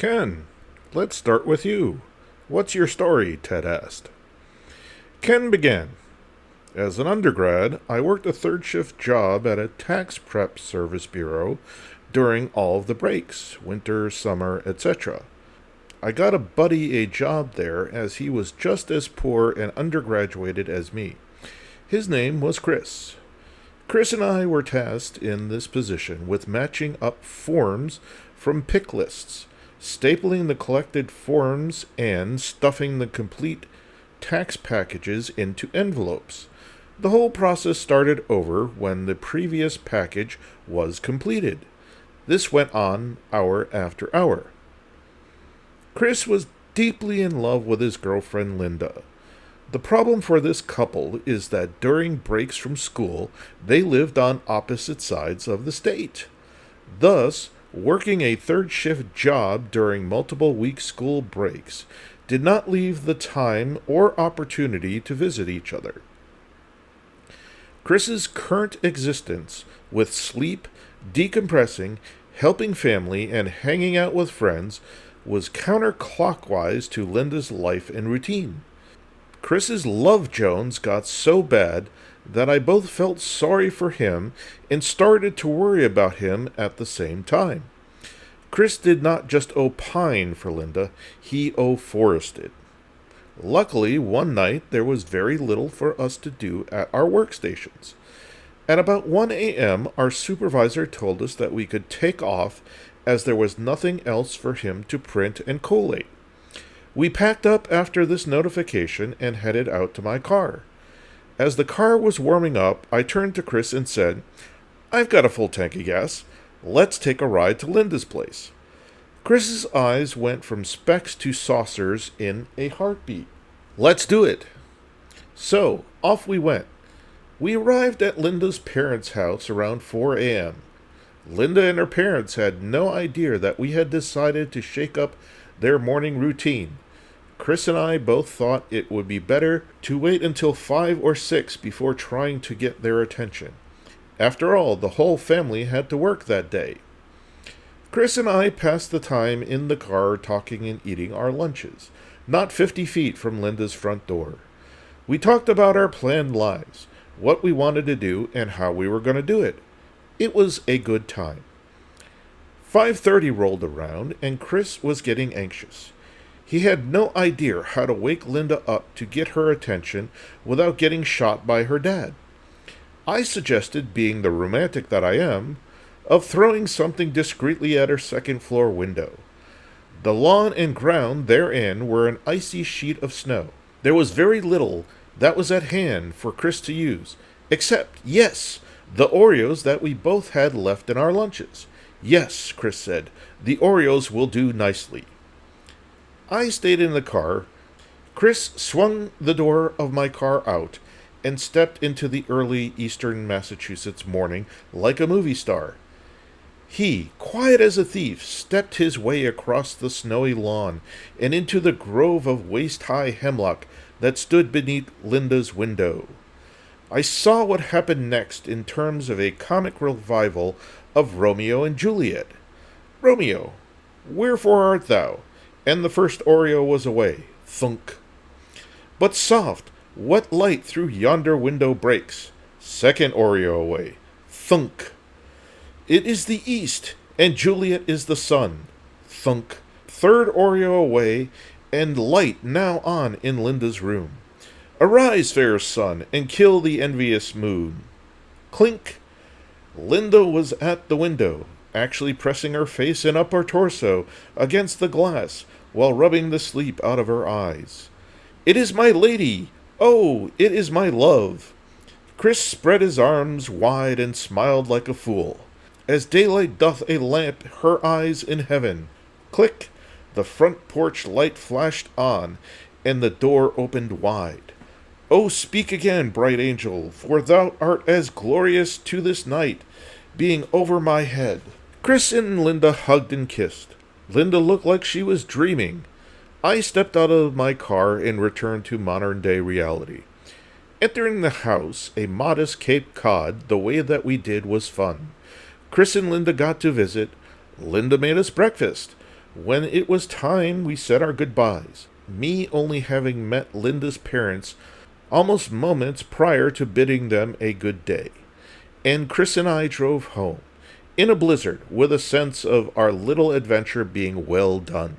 Ken, let's start with you. What's your story? Ted asked. Ken began. As an undergrad, I worked a third shift job at a tax prep service bureau during all of the breaks, winter, summer, etc. I got a buddy a job there as he was just as poor and undergraduated as me. His name was Chris. Chris and I were tasked in this position with matching up forms from pick lists, stapling the collected forms, and stuffing the complete tax packages into envelopes. The whole process started over when the previous package was completed. This went on hour after hour. Chris was deeply in love with his girlfriend Linda. The problem for this couple is that during breaks from school, they lived on opposite sides of the state. Thus, working a third shift job during multiple week school breaks did not leave the time or opportunity to visit each other. Chris's current existence, with sleep, decompressing, helping family, and hanging out with friends, was counterclockwise to Linda's life and routine. Chris's love Jones got so bad that I both felt sorry for him and started to worry about him at the same time. Chris did not just opine for Linda, he forested. Luckily, one night there was very little for us to do at our workstations. At about 1 a.m., our supervisor told us that we could take off as there was nothing else for him to print and collate. We packed up after this notification and headed out to my car. As the car was warming up, I turned to Chris and said, "I've got a full tank of gas. Let's take a ride to Linda's place." Chris's eyes went from specks to saucers in a heartbeat. "Let's do it." So, off we went. We arrived at Linda's parents' house around 4 a.m. Linda and her parents had no idea that we had decided to shake up their morning routine. Chris and I both thought it would be better to wait until 5 or 6 before trying to get their attention. After all, the whole family had to work that day. Chris and I passed the time in the car talking and eating our lunches, not 50 feet from Linda's front door. We talked about our planned lives, what we wanted to do, and how we were going to do it. It was a good time. 5:30 rolled around, and Chris was getting anxious. He had no idea how to wake Linda up to get her attention without getting shot by her dad. I suggested, being the romantic that I am, of throwing something discreetly at her second-floor window. The lawn and ground therein were an icy sheet of snow. There was very little that was at hand for Chris to use, except, yes, the Oreos that we both had left in our lunches. "Yes," Chris said, "the Oreos will do nicely." I stayed in the car. Chris swung the door of my car out and stepped into the early eastern Massachusetts morning like a movie star. He, quiet as a thief, stepped his way across the snowy lawn and into the grove of waist-high hemlock that stood beneath Linda's window. I saw what happened next in terms of a comic revival of Romeo and Juliet. "Romeo, wherefore art thou?" And the first Oreo was away. Thunk. "But soft, what light through yonder window breaks?" Second Oreo away. Thunk. "It is the east, and Juliet is the sun." Thunk. Third Oreo away, and light now on in Linda's room. "Arise, fair sun, and kill the envious moon." Clink. Linda was at the window, actually pressing her face and upper torso against the glass while rubbing the sleep out of her eyes. "It is my lady! Oh, it is my love!" Chris spread his arms wide and smiled like a fool. "As daylight doth a lamp her eyes in heaven." Click! The front porch light flashed on, and the door opened wide. "Oh, speak again, bright angel, for thou art as glorious to this night, being over my head." Chris and Linda hugged and kissed. Linda looked like she was dreaming. I stepped out of my car and returned to modern-day reality. Entering the house, a modest Cape Cod, the way that we did was fun. Chris and Linda got to visit. Linda made us breakfast. When it was time, we said our goodbyes, me only having met Linda's parents almost moments prior to bidding them a good day. And Chris and I drove home, in a blizzard, with a sense of our little adventure being well done.